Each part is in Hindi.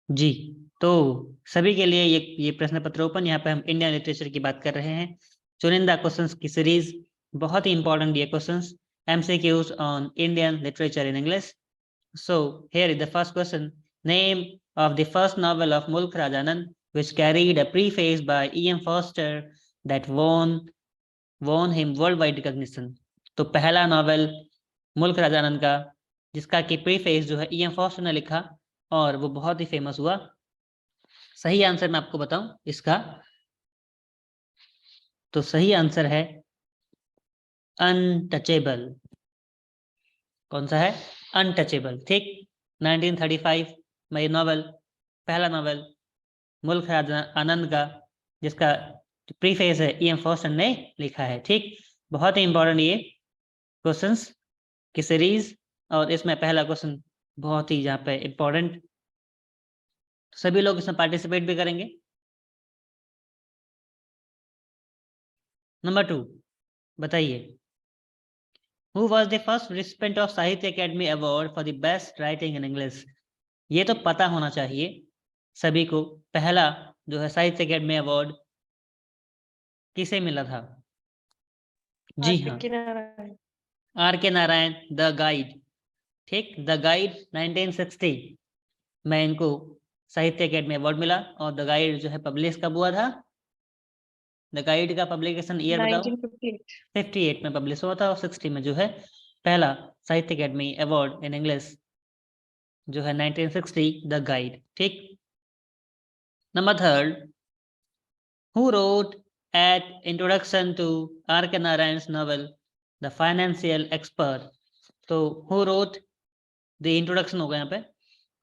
जी, तो सभी के लिए ये प्रश्न पत्र ओपन। यहाँ पे हम इंडियन लिटरेचर की बात कर रहे हैं। चुनिंदा क्वेश्चंस की सीरीज, बहुत ही इंपॉर्टेंट ये questions, MCQs on Indian literature in English. So here is the first question. Name of the first novel of Mulk Rajanan which carried a preface by E.M. Forster that won him worldwide recognition. तो पहला नॉवेल मुल्क राजानंद का जिसका कि प्रीफेस जो है E.M. फॉस्टर ने लिखा और वो बहुत ही फेमस हुआ। सही आंसर मैं आपको बताऊं इसका, तो सही आंसर है अनटचेबल। कौन सा है? अनटचेबल। ठीक, 1935 में ये नॉवेल, पहला नॉवेल मुल्क आनंद का, जिसका प्रीफेस है E.M. फॉस्टर ने लिखा है। ठीक, बहुत ही इंपॉर्टेंट ये क्वेश्चंस की सीरीज, और इसमें पहला क्वेश्चन बहुत ही यहाँ पे इंपॉर्टेंट, सभी लोग इसमें पार्टिसिपेट भी करेंगे। नंबर 2, बताइए, who was the first recipient of Sahitya Akademi award for the best writing in English? ये तो पता होना चाहिए सभी को, पहला जो है साहित्य अकेडमी अवार्ड किसे मिला था? जी हाँ, R.K. Narayan, the Guide. ठीक, द गाइड 1960 में इनको साहित्य अकेडमी अवार्ड मिला। और द गाइड जो है पब्लिश कब हुआ था? द गाइड का पब्लिकेशन ईयर बताओ। 58 में पब्लिश हुआ था, और 60 में जो है पहला साहित्य अकेडमी अवार्ड इन इंग्लिश जो है 1960, द गाइड। ठीक, number 3, who wrote at introduction to R.K. Narayan's novel The Financial Expert? तो हु रोट द इंट्रोडक्शन होगा यहाँ पे,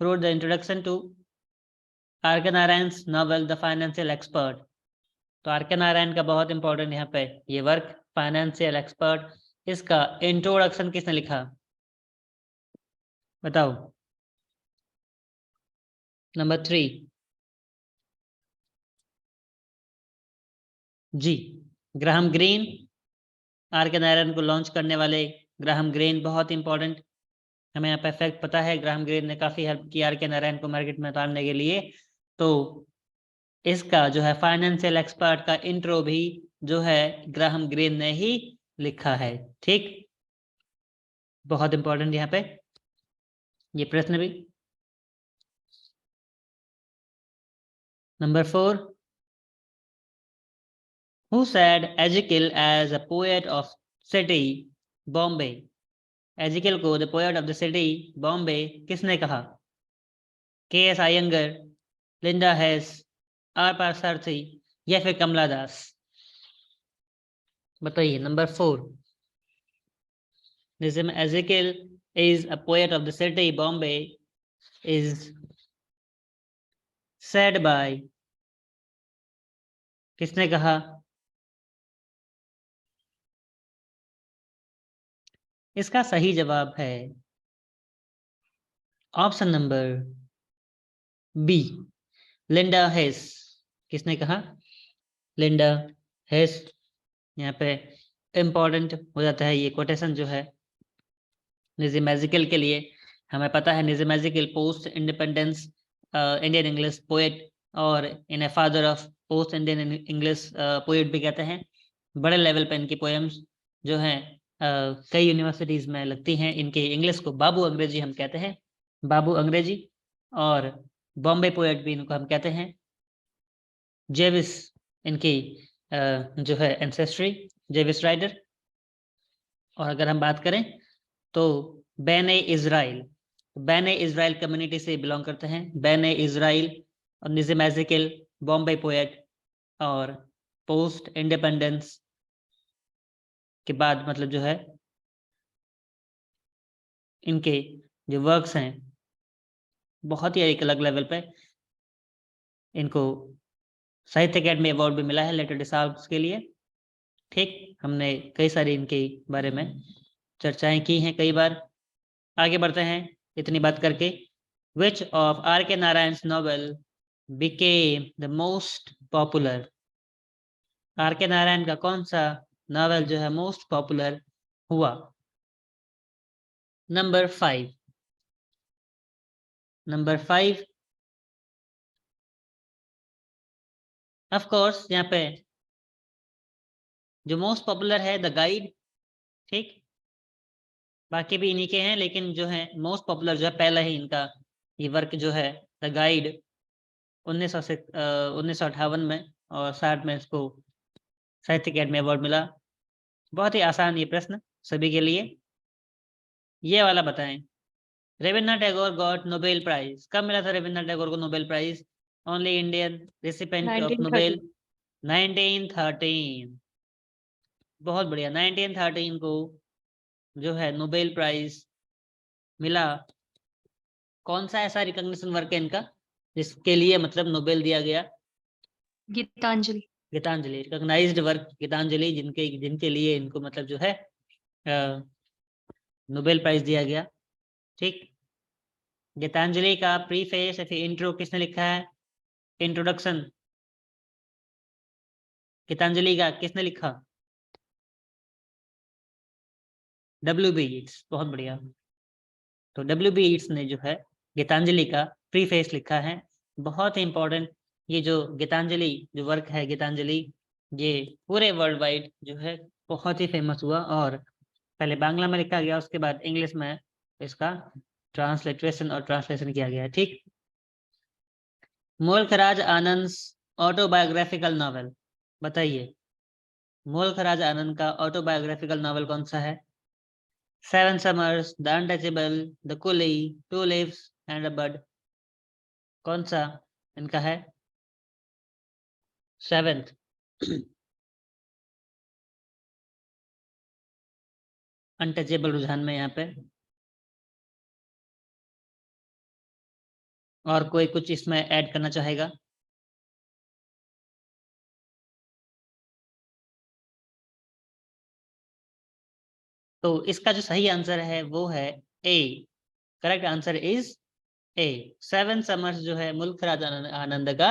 wrote the introduction to R.K. Narayan's novel The Financial Expert. तो R.K. नारायण का बहुत इंपॉर्टेंट यहाँ पे ये वर्क फाइनेंशियल एक्सपर्ट, इसका इंट्रोडक्शन किसने लिखा? बताओ। नंबर 3, जी, ग्राहम ग्रीन। R.K. नारायण को लॉन्च करने वाले ग्राहम ग्रीन, बहुत इंपॉर्टेंट, हमें यहाँ पे फैक्ट पता है, ग्राहम ग्रीन ने काफी हेल्प की R.K. नारायण को मार्केट में उतारने के लिए। तो इसका जो है फाइनेंशियल एक्सपर्ट का इंट्रो भी जो है ग्राहम ग्रीन ने ही लिखा है। ठीक, बहुत इंपॉर्टेंट यहाँ पे ये प्रश्न भी। Number 4, who said Ezekiel as a poet of city Bombay? एजिकल को the poet of the city Bombay किसने कहा? K.S. अयंगर, लिंडा हेस, R. पार्थसारथी या फिर कमला दास? बताइए। Number 4, Nizam Ezekiel is a poet of the city Bombay is said by, किसने कहा? इसका सही जवाब है ऑप्शन नंबर बी, लिंडा हेस। किसने कहा? लिंडा हेस। यहाँ पे इम्पोर्टेंट हो जाता है ये कोटेशन जो है निज़म एज़िकल के लिए। हमें पता है Nissim Ezekiel post independence Indian English poet, और इन्हें father of post Indian English poet भी कहते हैं। बड़े लेवल पे इनकी पोएम्स जो हैं कई यूनिवर्सिटीज़ में लगती हैं। इनके इंग्लिश को बाबू अंग्रेजी हम कहते हैं, बाबू अंग्रेजी, और बॉम्बे पोएट भी इनको हम कहते हैं। जेविस इनकी जो है एंसेस्ट्री, जेविस राइडर। और अगर हम बात करें तो बैने इज़राइल, बैने इज़राइल कम्युनिटी से बिलोंग करते हैं। बैने इज़राइल और निज़म एज़िकिल बॉम्बे पोएट, और पोस्ट इंडिपेंडेंस के बाद मतलब जो है इनके जो वर्क्स हैं बहुत ही एक अलग लेवल पे, इनको साहित्य अकेडमी अवार्ड भी मिला है लेटर डिसाल्व्स के लिए। ठीक, हमने कई सारी इनके बारे में चर्चाएं की हैं कई बार। आगे बढ़ते हैं इतनी बात करके। Which of R.K. Narayan's novel became the most popular? R.K. Narayan का कौन सा नॉवेल जो है मोस्ट पॉपुलर हुआ? नंबर 5, ऑफ कोर्स यहाँ पे जो मोस्ट पॉपुलर है द गाइड, ठीक, बाकी भी इन्हीं के हैं, लेकिन जो है मोस्ट पॉपुलर जो है पहला ही इनका ये वर्क जो है द गाइड 1958 में और 60 में इसको साहित्य अकेडमी अवार्ड मिला। बहुत ही आसान ये प्रश्न सभी के लिए। ये वाला बताएं, Rabindranath Tagore got Nobel prize, कब मिला था रविन्द्रनाथ टैगोर को Nobel prize? Only Indian recipient of Nobel 1913। बहुत बढ़िया, 1913 को जो है नोबेल प्राइज मिला। कौन सा ऐसा रिकॉग्निशन वर्क है इनका जिसके लिए मतलब नोबेल दिया गया? गीतांजलि। गीतांजलि, रिकॉग्नाइज्ड वर्क गीतांजलि, जिनके लिए इनको मतलब जो है नोबेल प्राइज दिया गया। ठीक, गीतांजलि का प्रीफेस या फिर इंट्रो किसने लिखा है? इंट्रोडक्शन गीतांजलि का किसने लिखा? W.B. येट्स। बहुत बढ़िया। तो W.B. येट्स ने जो है गीतांजलि का प्रीफेस लिखा है। बहुत ही इंपॉर्टेंट ये जो गीतांजलि जो वर्क है, गीतांजलि, ये पूरे वर्ल्ड वाइड जो है बहुत ही फेमस हुआ और पहले बांग्ला में लिखा गया, उसके बाद इंग्लिश में इसका ट्रांसलेशन किया गया। ठीक, मुल्खराज आनंद ऑटोबायोग्राफिकल नॉवेल बताइए, मुल्खराज आनंद का ऑटोबायोग्राफिकल नॉवेल कौन सा है? Seven summers, the untouchable, the coolie, two leaves and a bird, कौन सा इनका है? सेवेंथ अनटचेबल रुझान में यहाँ पे, और कोई कुछ इसमें ऐड करना चाहेगा? तो इसका जो सही आंसर है वो है A. Correct answer is A. Seven Summers जो है मुल्खराज आनंद का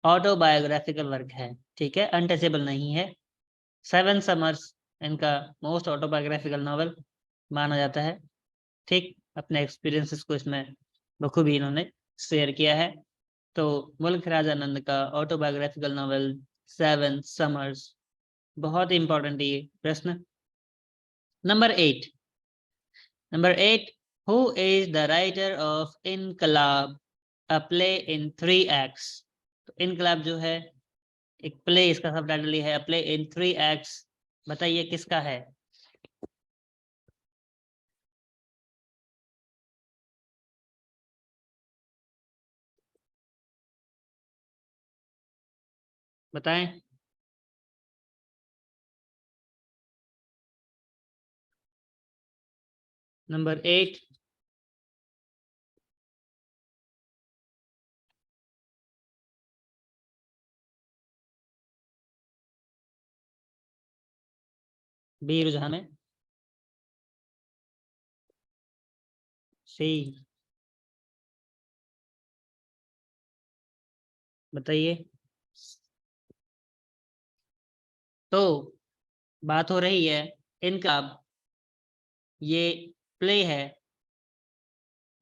ऑटोबायोग्राफिकल वर्क है। ठीक है, अनटचेबल नहीं है। सेवन समर्स इनका मोस्ट ऑटोबायोग्राफिकल नॉवल माना जाता है। ठीक, अपने एक्सपीरियंसेस को इसमें बखूबी इन्होंने शेयर किया है। तो मुल्खराज आनंद का ऑटोबायोग्राफिकल नॉवल सेवन समर्स, बहुत ही इंपॉर्टेंट ये प्रश्न। Number 8, who is the writer of इनकलाब, a play in 3 acts? तो इनकलाब जो है एक प्ले, इसका सब टाइटल है, a play in 3 acts, बताइए किसका है? बताएं। नंबर 8, बी रुझान है, सी, बताइए। तो बात हो रही है इनकलाब, ये प्ले है,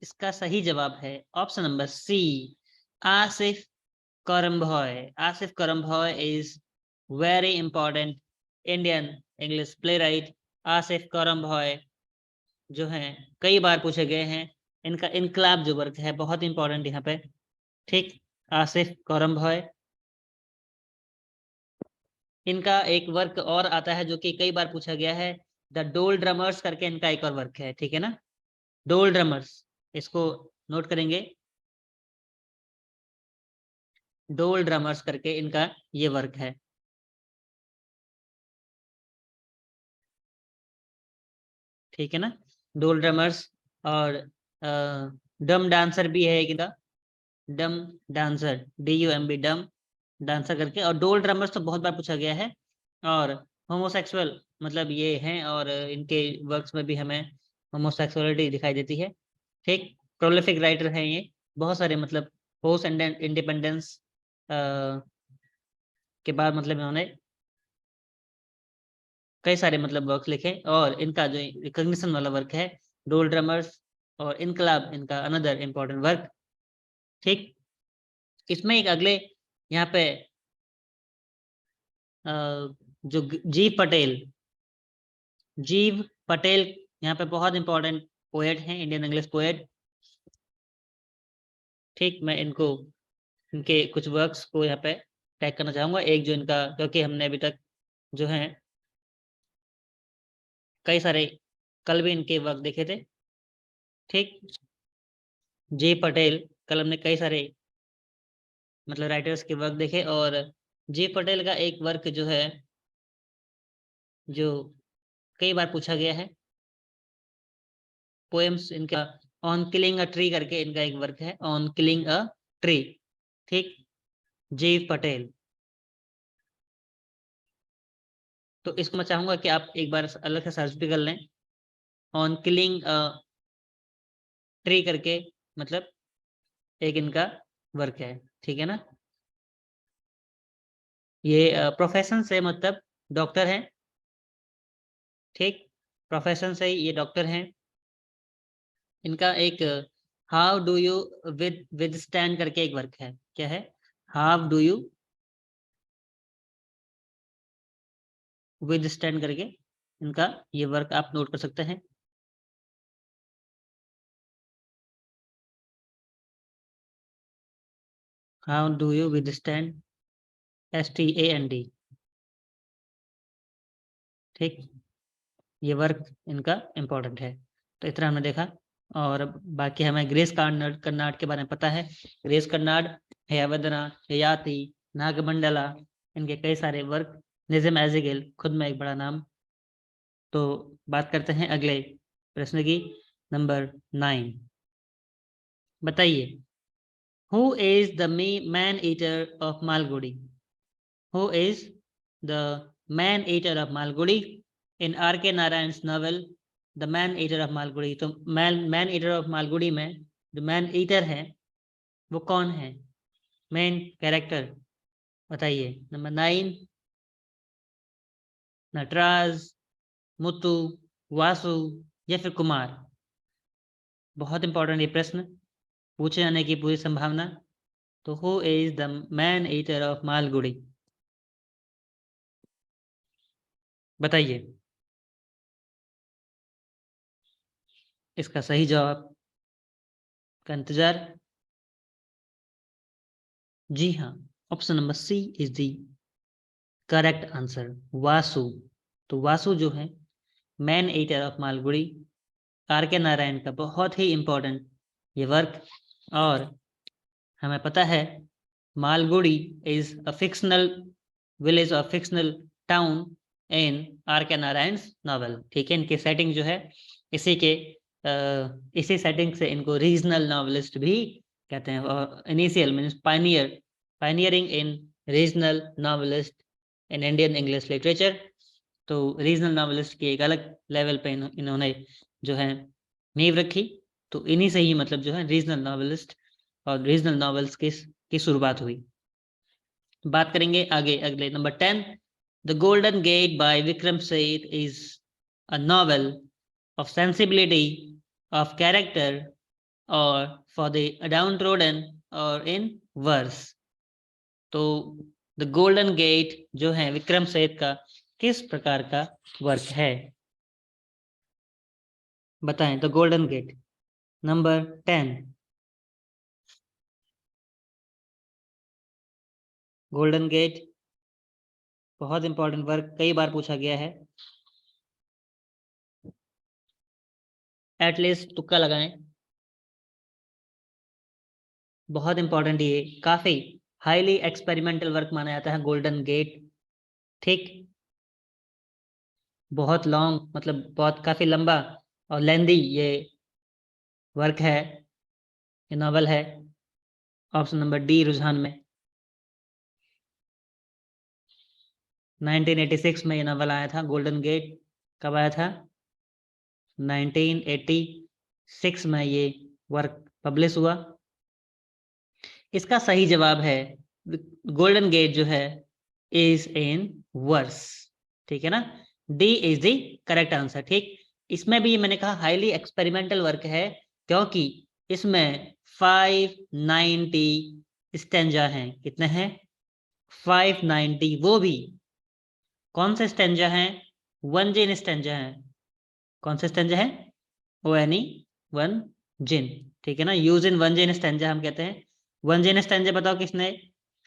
इसका सही जवाब है option number C, Asif Currimbhoy. Asif Currimbhoy is very important Indian English playwright. Asif Currimbhoy जो हैं कई बार पूछे गए हैं। इनका इनकलाब जो वर्क है बहुत इंपॉर्टेंट यहाँ पे। ठीक, आसिफ करम्भॉय। इनका एक वर्क और आता है जो कि कई बार पूछा गया है, द डोल ड्रमर्स करके इनका एक और वर्क है। ठीक है ना, डोल ड्रमर्स, इसको नोट करेंगे, डोल ड्रमर्स करके इनका ये वर्क है। ठीक है ना, डोल ड्रमर्स। और डम डांसर भी है इनका, डम डांसर, DUMB, डम डांसर करके। और डोल ड्रमर्स तो बहुत बार पूछा गया है। और होमोसेक्सुअल मतलब ये हैं, और इनके वर्क्स में भी हमें होमोसेक्सुअलिटी दिखाई देती है। ठीक, प्रोलिफिक राइटर हैं ये, बहुत सारे मतलब पोस्ट इंडिपेंडेंस के बाद मतलब इन्होंने कई सारे मतलब वर्क लिखे। और इनका जो रिकॉग्निशन वाला वर्क है डोल ड्रमर्स और इनकलाब, इनका अनदर इम्पोर्टेंट वर्क। ठीक, इसमें एक अगले यहाँ पे जो जीव पटेल, जीव पटेल यहाँ पे बहुत इंपॉर्टेंट पोएट हैं, इंडियन इंग्लिश पोएट। ठीक, मैं इनके कुछ वर्क्स को यहाँ पे टैग करना चाहूंगा। एक जो इनका, क्योंकि हमने अभी तक जो है कई सारे, कल भी इनके वर्क देखे थे। ठीक, जी पटेल, कल हमने कई सारे मतलब राइटर्स के वर्क देखे, और जी पटेल का एक वर्क जो है, जो कई बार पूछा गया है, पोएम्स इनका ऑन किलिंग अ ट्री करके इनका एक वर्क है, ऑन किलिंग अ ट्री। ठीक, जी पटेल। तो इसको मैं चाहूंगा कि आप एक बार अलग से सर्च भी कर लें, ऑन किलिंग अ ट्री करके, मतलब एक इनका वर्क है। ठीक है ना। ये प्रोफेशन से मतलब डॉक्टर हैं। ठीक, प्रोफेशन से ये डॉक्टर हैं। इनका एक how do you with stand करके एक वर्क है। क्या है? How do you with stand करके इनका ये वर्क आप नोट कर सकते हैं। How do you with stand, STAND। ठीक, ये वर्क इनका इम्पोर्टेंट है। तो इतना हमने देखा, और बाकी हमें ग्रेस कर्नाड के बारे में पता है। ग्रेस कर्नाड, हयावदना, ययाति, नागमंडला, इनके कई सारे वर्क, निज़म एज़िगिल खुद में एक बड़ा नाम। तो बात करते हैं अगले प्रश्न की, नंबर 9। बताइए, who is the man eater of Malgudi? Who is the man eater of Malgudi in R.K. Narayan's novel the man eater of Malgudi? तो मैन ईटर ऑफ मालगुडी में जो मैन ईटर है वो कौन है, मेन कैरेक्टर? बताइए। नंबर 9, नटराज, मुत्तू, वासु या फिर कुमार? बहुत इंपॉर्टेंट ये प्रश्न, पूछे जाने की पूरी संभावना। तो who is the man eater of Malgudi? बताइए। इसका सही जवाब का इंतजार। जी हाँ, option number C is the correct answer, Vasu. तो वासु जो है man eater of Malgudi, R.K. Narayan का बहुत ही इंपॉर्टेंट ये वर्क। और हमें पता है Malgudi is a fictional village और fictional town in R.K. Narayan novel. ठीक है, इनकी सेटिंग जो है इसी सेटिंग से इनको रीजनल नॉवलिस्ट भी कहते हैं। और initial means pioneering in regional novelist in Indian English literature. तो रीजनल नॉवलिस्ट की एक अलग लेवल पे इन्होंने जो है नींव रखी। तो इन्हीं से ही मतलब जो है रीजनल नॉवलिस्ट और रीजनल नॉवेल्स की शुरुआत हुई। बात करेंगे आगे अगले number 10। The golden gate by Vikram Seth is a novel of sensibility, of character, or for the downtrodden, or in verse? तो द गोल्डन गेट जो है विक्रम सेठ का किस प्रकार का वर्क है? बताएं। The golden gate, number 10। Golden gate बहुत इंपॉर्टेंट वर्क, कई बार पूछा गया है। एटलीस्ट तुक्का लगाएं। बहुत इंपॉर्टेंट, ये काफी हाईली एक्सपेरिमेंटल वर्क माना जाता है गोल्डन गेट। ठीक, बहुत लॉन्ग, मतलब बहुत काफी लंबा और लेंदी ये वर्क है, ये नॉवल है। ऑप्शन नंबर डी रुझान में 1986 में ये नॉवल आया था। गोल्डन गेट कब आया था? 1986 में ये वर्क पब्लिश हुआ। इसका सही जवाब है गोल्डन गेट जो है इज इन वर्स। ठीक है ना, D is the correct answer. ठीक, इसमें भी मैंने कहा हाईली एक्सपेरिमेंटल वर्क है, क्योंकि इसमें 590 स्टेंजा हैं। कितने हैं? 590, वो भी कौन से स्टेंजा हैं? वन जिन स्टेंजा हैं। कौन से स्टेंजा है? ONE वन जिन, ठीक है ना। Use in Onegin stanza हम कहते हैं। वन जिन स्टेंजा बताओ किसने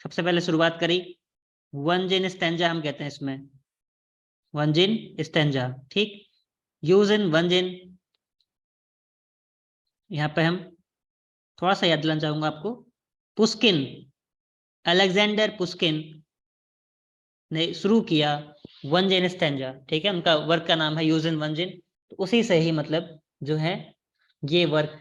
सबसे पहले शुरुआत करी? वन जिन स्टेंजा हम कहते हैं इसमें, वन जिन स्टेंजा, ठीक। यूज इन वन जिन, यहाँ पे हम थोड़ा सा याद दिलाना चाहूंगा आपको। पुस्किन, अलेक्जेंडर पुस्किन ने शुरू किया वन जिन स्टेंजा, ठीक है। उनका वर्क का नाम है यूज इन वन जिन। तो उसी से ही मतलब जो है ये वर्क,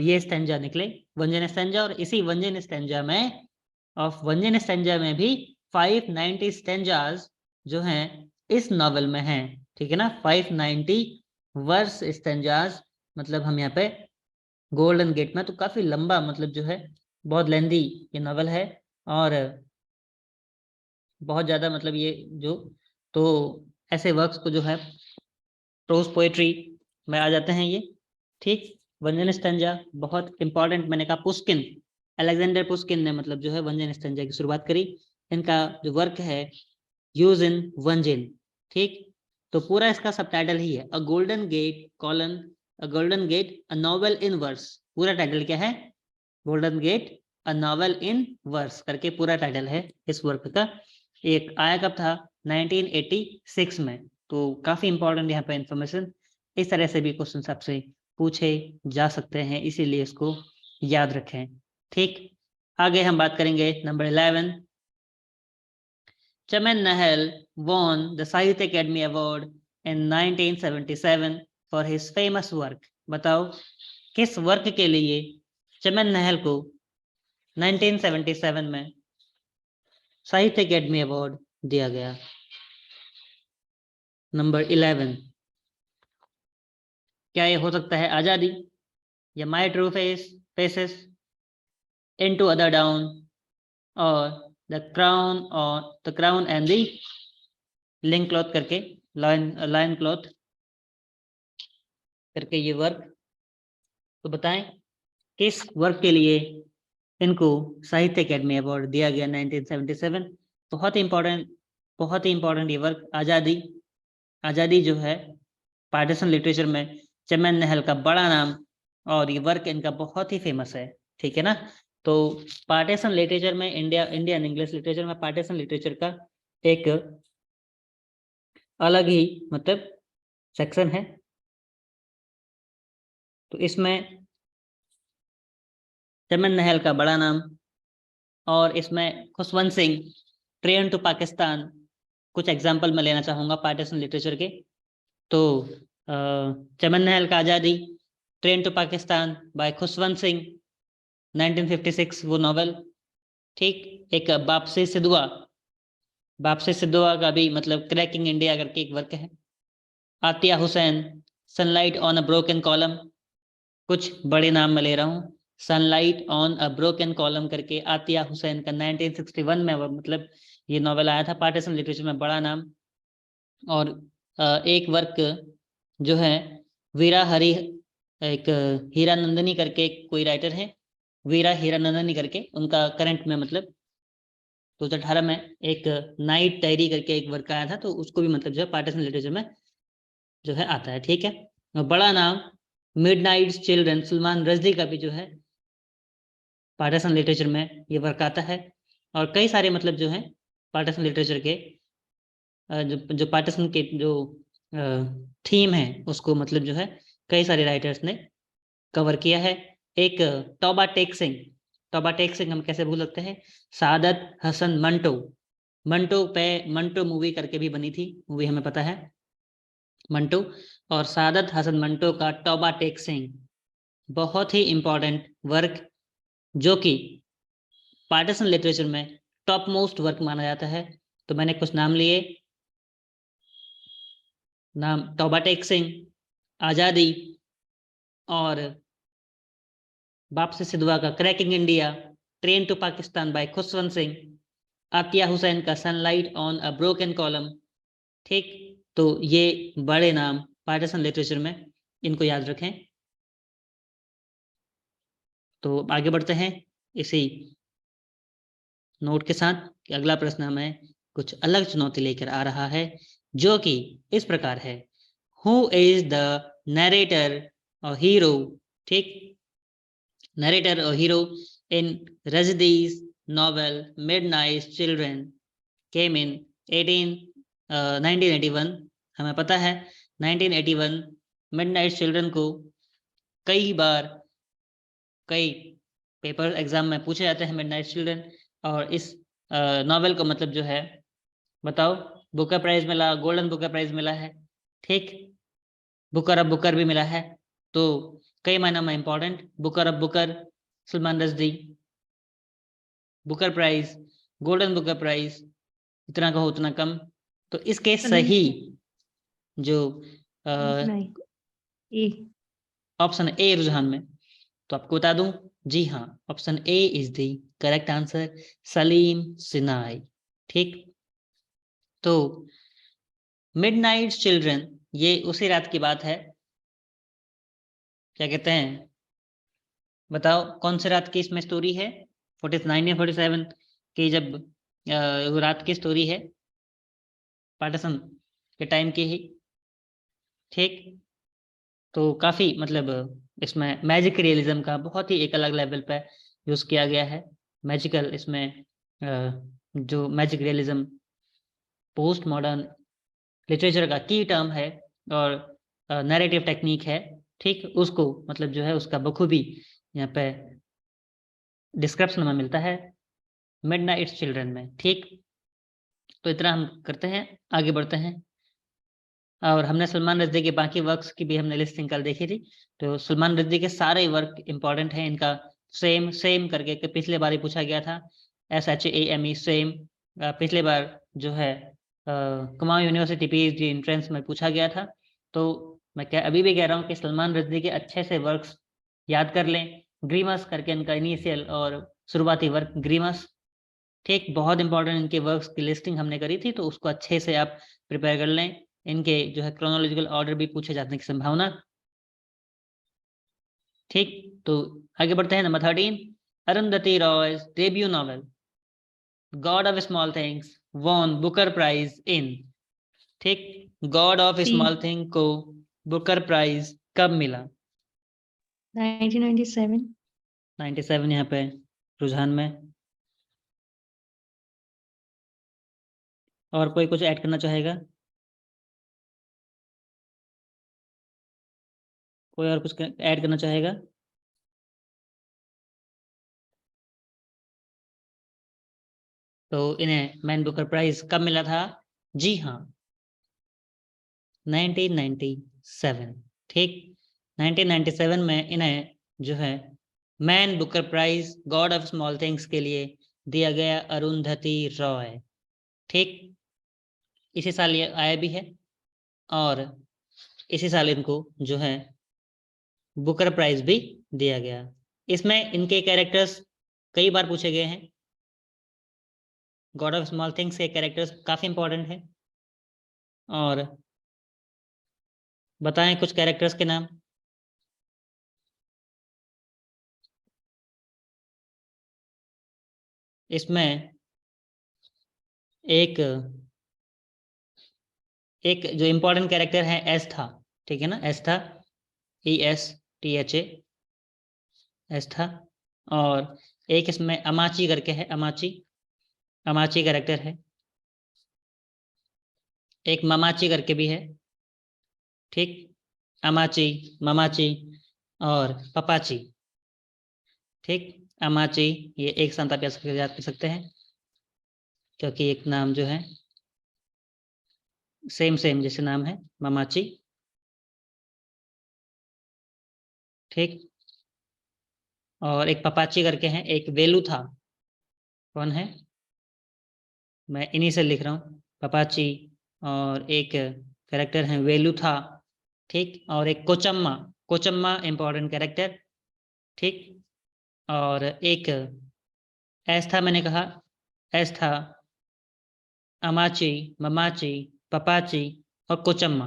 ये स्टेंजा निकले, वंजन स्टेंजा। और इसी वंजन स्टेंजा में, ऑफ वंजन स्टेंजा में भी 590 स्टेंजाज जो हैं इस नॉवेल में हैं, ठीक है ना। 590 वर्स स्टेंजाज, मतलब हम यहाँ पे गोल्डन गेट में, तो काफी लंबा मतलब जो है, बहुत लेंदी ये नॉवेल है। और बहुत ज्यादा मतलब ये जो, तो ऐसे वर्क्स को जो है प्रोज पोएट्री में आ जाते हैं ये, ठीक। वंजन स्टेंजा बहुत इंपॉर्टेंट, मैंने कहा पुस्किन, अलेक्जेंडर पुस्किन ने मतलब जो है वंजन स्टेंजा की शुरुआत करी। इनका जो वर्क है यूज इन वंजन, ठीक। तो पूरा इसका सबटाइटल ही है, a golden gate colon, a golden gate a novel in verse. पूरा टाइटल क्या है? Golden gate a novel in verse करके पूरा टाइटल है इस वर्क का। एक आया कब था? 1986 में। तो काफी इंपॉर्टेंट यहाँ पे इंफॉर्मेशन, इस तरह से भी क्वेश्चन आपसे पूछे जा सकते हैं, इसीलिए इसको याद रखें, ठीक। आगे हम बात करेंगे नंबर 11। चमन नहल won the साहित्य Akademi award in 1977 for his famous work। बताओ किस वर्क के लिए चमन नहल को 1977 में साहित्य अकेडमी अवार्ड दिया गया? नंबर 11, क्या ये हो सकता है आजादी, या my true faces, into other dawn, और the crown and the loincloth करके, लाइन क्लॉथ करके ये वर्क। तो बताएं किस वर्क के लिए इनको साहित्य अकेडमी अवार्ड दिया गया 1977? बहुत ही इंपॉर्टेंट ये वर्क, आजादी। आजादी जो है पार्टीशन लिटरेचर में चमन नहल का बड़ा नाम, और ये वर्क इनका बहुत ही फेमस है, ठीक है ना। तो पार्टीशन लिटरेचर में, इंडियन इंग्लिश लिटरेचर में पार्टीशन लिटरेचर का एक अलग ही मतलब सेक्शन है। तो इसमें चमन नहल का बड़ा नाम, और इसमें खुशवंत सिंह, ट्रेन टू पाकिस्तान, कुछ एग्जाम्पल मैं लेना चाहूँगा पार्टीशन लिटरेचर के। तो चमन नहल का Azadi, train to Pakistan by Khushwant Singh 1956 वो नॉवेल, ठीक। एक बाप से सिद्धुआ का भी मतलब क्रैकिंग इंडिया करके एक वर्क है। Attia Hosain, sunlight on a broken column, कुछ बड़े नाम मैं ले रहा हूँ, sunlight on a broken column करके आतिया हुसैन का 1961 में मतलब ये नॉवेल आया था, पार्टीशन लिटरेचर में बड़ा नाम। और एक वर्क जो है वीरा हरि, एक हीरानंदनी करके कोई राइटर है, वीरा हीरानंदनी करके, उनका करंट में मतलब 2018 में एक नाइट डायरी करके एक वर्क आया था, तो उसको भी मतलब जो है पार्टीशन लिटरेचर में जो है आता है, ठीक है। और बड़ा नाम मिडनाइट चिल्ड्रन, सलमान रश्दी का भी जो है पार्टीशन लिटरेचर में ये वर्क आता है। और कई सारे मतलब जो है पार्टीशन लिटरेचर के जो पार्टीशन के जो थीम है उसको मतलब जो है कई सारे राइटर्स ने कवर किया है। एक तौबा टेक सिंह हम कैसे भूल सकते हैं, सादत हसन मंटो मूवी करके भी बनी थी, मूवी हमें पता है मंटो। और सादत हसन मंटो का तौबा टेक सिंह बहुत ही इंपॉर्टेंट वर्क, जो कि पार्टीशन लिटरेचर में टॉप मोस्ट वर्क माना जाता है। तो मैंने कुछ नाम लिए, नाम तौबा टेक सिंह, आज़ादी, और बाप से सिद्धवा का cracking India, train to Pakistan by Khushwant Singh, Attia Hosain का sunlight on a broken column, ठीक। तो ये बड़े नाम पार्टीशन लिटरेचर में, इनको याद रखें। तो आगे बढ़ते हैं इसी नोट के साथ कि अगला प्रश्न हमें कुछ अलग चुनौती लेकर आ रहा है, जो कि इस प्रकार है। हु इज द नरेटर और हीरो, ठीक, नरेटर और हीरो इन रजनी's novel Midnight Children came in 1981। हमें पता है 1981 मिडनाइट चिल्ड्रन को कई बार कई पेपर एग्जाम में पूछे जाते हैं मिडनाइट चिल्ड्रन, और इस नॉवेल को मतलब जो है, बताओ, बुकर प्राइज मिला, गोल्डन बुकर प्राइज मिला है, ठीक, बुकर ऑफ बुकर भी मिला है। तो कई मायनों में important, Booker of Booker Salman Rushdie, Booker prize, golden Booker prize, इतना कहो उतना कम। तो इसके सही जो ऑप्शन ए रुझान में, तो आपको बता दूं, जी हाँ, option A is the correct answer, Salim Sinai, ठीक। तो मिडनाइट चिल्ड्रन ये उसी रात की बात है, क्या कहते हैं, बताओ कौन सी रात की इसमें स्टोरी है, 49 या 47 की, जब वो रात की स्टोरी है, पार्टीशन के टाइम की ही, ठीक। तो काफी मतलब इसमें मैजिक रियलिज्म का बहुत ही एक अलग लेवल पे यूज किया गया है। मैजिकल इसमें जो magic realism post modern literature का की टर्म है और नैरेटिव टेक्निक है, ठीक, उसको मतलब जो है उसका बखूबी यहाँ पे डिस्क्रिप्शन में मिलता है मिडनाइट चिल्ड्रन में, ठीक। तो इतना हम करते हैं, आगे बढ़ते हैं। और हमने सलमान रश्दी के बाकी वर्क्स की भी हमने लिस्टिंग कल देखी थी। तो सलमान रश्दी के सारे वर्क इंपॉर्टेंट हैं, इनका सेम सेम करके पिछले बार ही पूछा गया था, SHAME सेम, पिछले बार जो है कुमाऊं यूनिवर्सिटी PhD एंट्रेंस में पूछा गया था। तो मैं अभी भी कह रहा हूँ कि सलमान रश्दी के अच्छे से वर्क्स याद कर लें। ग्रीमस करके इनका इनिशियल और शुरुआती वर्क ग्रीमस, ठीक, बहुत इंपॉर्टेंट इनके वर्क्स की लिस्टिंग हमने करी थी, तो उसको अच्छे से आप प्रिपेयर कर लें। इनके जो है क्रोनोलॉजिकल ऑर्डर भी पूछे जाने की संभावना, ठीक। तो आगे बढ़ते हैं, number 13, Arundhati Roy debut novel God of small things won Booker prize in, ठीक, गॉड ऑफ स्मॉल थिंग को बुकर प्राइज कब मिला? 1997। 97 यहाँ पे रुझान में। और कोई कुछ ऐड करना चाहेगा? कोई और कुछ ऐड करना चाहेगा? तो इन्हें मैन बुकर प्राइज कब मिला था? जी हाँ, 1997, ठीक, 1997 में इन्हें जो है Man Booker prize God of small things के लिए दिया गया, अरुंधति रॉय, ठीक। इसी साल ये आया भी है और इसी साल इनको जो है बुकर प्राइज भी दिया गया। इसमें इनके कैरेक्टर्स कई बार पूछे गए हैं, गॉड ऑफ स्मॉल थिंग्स के कैरेक्टर्स काफी इंपॉर्टेंट हैं। और बताएं कुछ कैरेक्टर्स के नाम। इसमें एक जो इंपॉर्टेंट कैरेक्टर है एस्था, ठीक है ना, एस्था, ESTHA, एस्था। और एक इसमें अमाची करके है, अमाची कैरेक्टर है। एक ममाची करके भी है, ठीक, अमाची, ममाची और पपाची, ठीक। अमाची ये एक साथ आप याद कर सकते हैं, क्योंकि एक नाम जो है सेम जैसे नाम है, ममाची, ठीक। और एक पपाची करके है, एक वेलू था, कौन है, मैं इन्हीं से लिख रहा हूँ, पपाची, और एक कैरेक्टर है वेलू था, ठीक। और एक कोचम्मा, कोचम्मा इंपॉर्टेंट कैरेक्टर, ठीक। और एक एस्था, मैंने कहा एस्था, अमाची, ममाची, पपाची और कोचम्मा।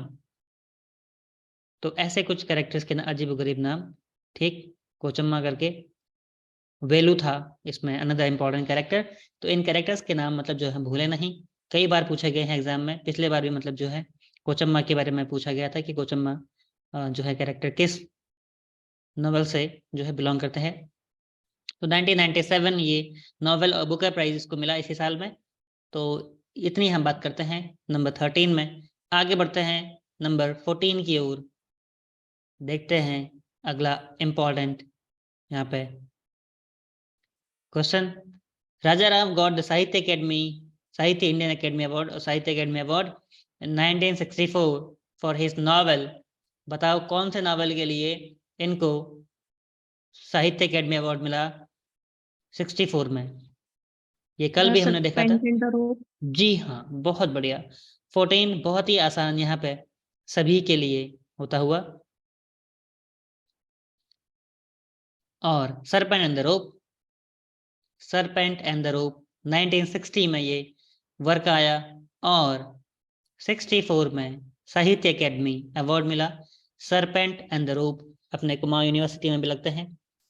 तो ऐसे कुछ कैरेक्टर्स के अजीबोगरीब नाम, ठीक, कोचम्मा करके, वेलू था इसमें अनदर इंपॉर्टेंट कैरेक्टर। तो इन कैरेक्टर्स के नाम मतलब जो है भूले नहीं, कई बार पूछे गए हैं एग्जाम में। पिछले बार भी मतलब जो है कोचम्मा के बारे में पूछा गया था कि कोचम्मा जो है कैरेक्टर किस नॉवेल से जो है बिलोंग करते हैं। तो 1997 ये नॉवेल और बुकर प्राइज इसको मिला इसी साल में। तो इतनी हम बात करते हैं नंबर 13 में। आगे बढ़ते हैं नंबर 14 की ओर। देखते हैं अगला इम्पोर्टेंट यहाँ पे question. Raja Ram got the साहित्य अकेडमी, साहित्य इंडियन अकेडमी अवार्ड और साहित्य Akademi award 1964 for his novel. बताओ कौन से नॉवेल के लिए इनको साहित्य अकेडमी अवार्ड मिला 64 में। ये कल भी हमने देखा था। जी हाँ, बहुत बढ़िया। 14 बहुत ही आसान यहाँ पे सभी के लिए होता हुआ। और serpent and the rope, serpent and the rope 1960 में ये वर्क आया और 64 में साहित्य अकेडमी अवार्ड मिला। सरपेंट एंड द रोप अपने कुमाऊं यूनिवर्सिटी में भी लगते हैं।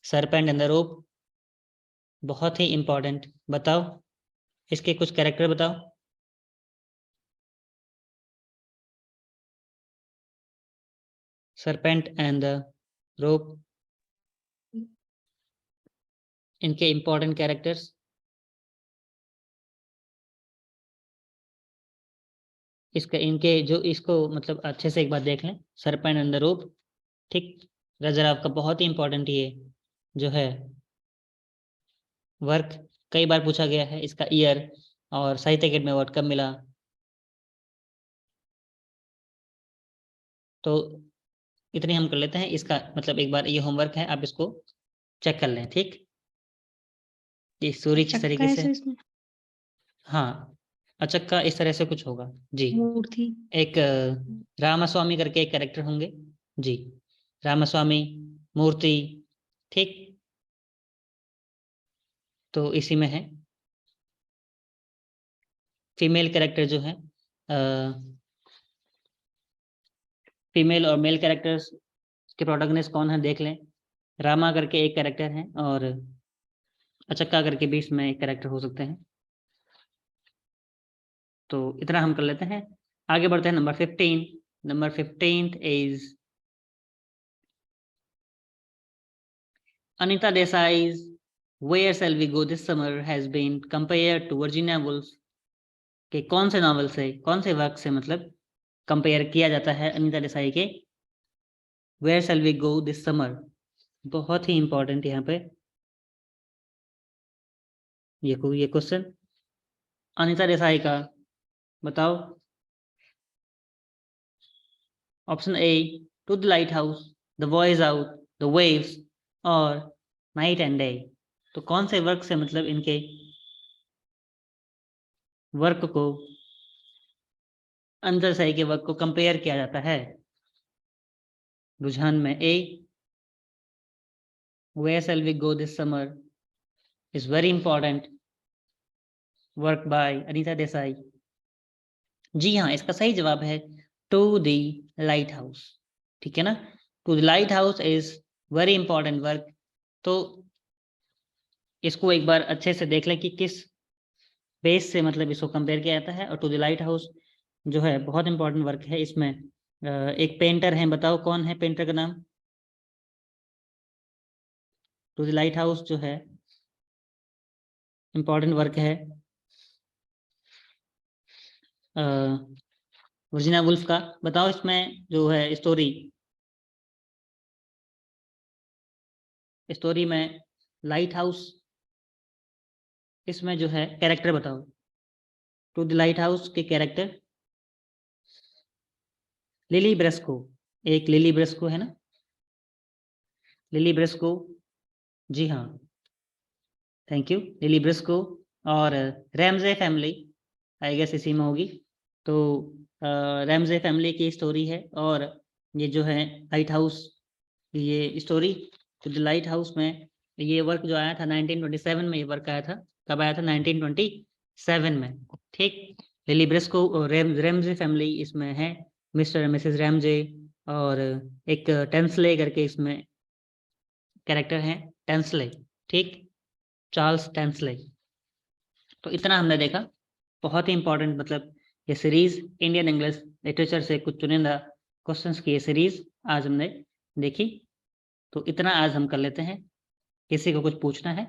सरपेंट एंड द रोप बहुत ही इंपॉर्टेंट। बताओ इसके कुछ कैरेक्टर बताओ। सरपेंट एंड द रोप, इनके इंपॉर्टेंट कैरेक्टर्स। इसका इनके जो इसको मतलब अच्छे से एक बार देख लें। सरपेंट एंड द रोप, ठीक। रजराव का बहुत ही इंपॉर्टेंट ये जो है वर्क कई बार पूछा गया है। इसका ईयर और साहित्य अकेडमी अवार्ड कब मिला। तो इतनी हम कर लेते हैं। इसका मतलब एक बार ये होमवर्क है, आप इसको चेक कर लें, ठीक। ये स्टोरी किस तरीके से, हाँ अचक्का इस तरह से कुछ होगा जी। मूर्ति, एक रामास्वामी करके एक कैरेक्टर होंगे जी, रामास्वामी, मूर्ति, ठीक। तो इसी में है फीमेल कैरेक्टर जो है फीमेल और मेल कैरेक्टर्स के प्रोटैगनिस्ट कौन है देख लें। रामा करके एक कैरेक्टर है और अचक्का करके भी इसमें एक कैरेक्टर हो सकते हैं। तो इतना हम कर लेते हैं। आगे बढ़ते हैं number 15। Number 15 is Anita Desai's Where Shall We Go This Summer has been compared to Virginia Woolf के कौन से नॉवल से, कौन से वर्क से मतलब कंपेयर किया जाता है अनीता देसाई के Where Shall We Go This Summer। बहुत ही इंपॉर्टेंट यहाँ पे ये क्वेश्चन अनीता देसाई का बताओ। Option A to the lighthouse, the voyage out, the waves और नाइट एंड डे। तो कौन से वर्क से मतलब इनके वर्क को अनीता देसाई के वर्क को कंपेयर किया जाता है रुझान में। ए Where Shall We Go This Summer is very important work by Anita Desai. जी हाँ, इसका सही जवाब है टू द लाइट हाउस, ठीक है ना। To the lighthouse is very important work. तो इसको एक बार अच्छे से देख लें कि किस बेस से मतलब इसको कंपेयर किया जाता है। और टू द लाइट हाउस जो है बहुत इंपॉर्टेंट वर्क है। इसमें एक पेंटर है, बताओ कौन है पेंटर का नाम। टू द लाइट हाउस जो है इंपॉर्टेंट वर्क है वर्जीनिया वुल्फ का। बताओ इसमें जो है स्टोरी में लाइट हाउस, इसमें जो है कैरेक्टर बताओ। टू द लाइट हाउस के कैरेक्टर लिली ब्रेस्को, एक लिली ब्रेस्को है ना, लिली ब्रेस्को, जी हाँ थैंक यू, लिली ब्रेस्को। और रैमजे फैमिली आई गेस इसी में होगी। तो रैमजे फैमिली की स्टोरी है। और ये जो है लाइट हाउस, ये story to the lighthouse में ये वर्क जो आया था 1927 में। ये वर्क आया था, कब आया था 1927 में, ठीक। लिली ब्रेस्को और रैमजे फैमिली इसमें है, मिस्टर एंड मिसेस रैमजे। और एक टेंसले करके इसमें कैरेक्टर है, टेंसले, ठीक, चार्ल्स टेंसले। तो इतना हमने देखा बहुत ही इंपॉर्टेंट, मतलब ये सीरीज इंडियन इंग्लिश लिटरेचर से कुछ चुनिंदा क्वेश्चंस की ये सीरीज आज हमने देखी। तो इतना आज हम कर लेते हैं। किसी को कुछ पूछना है?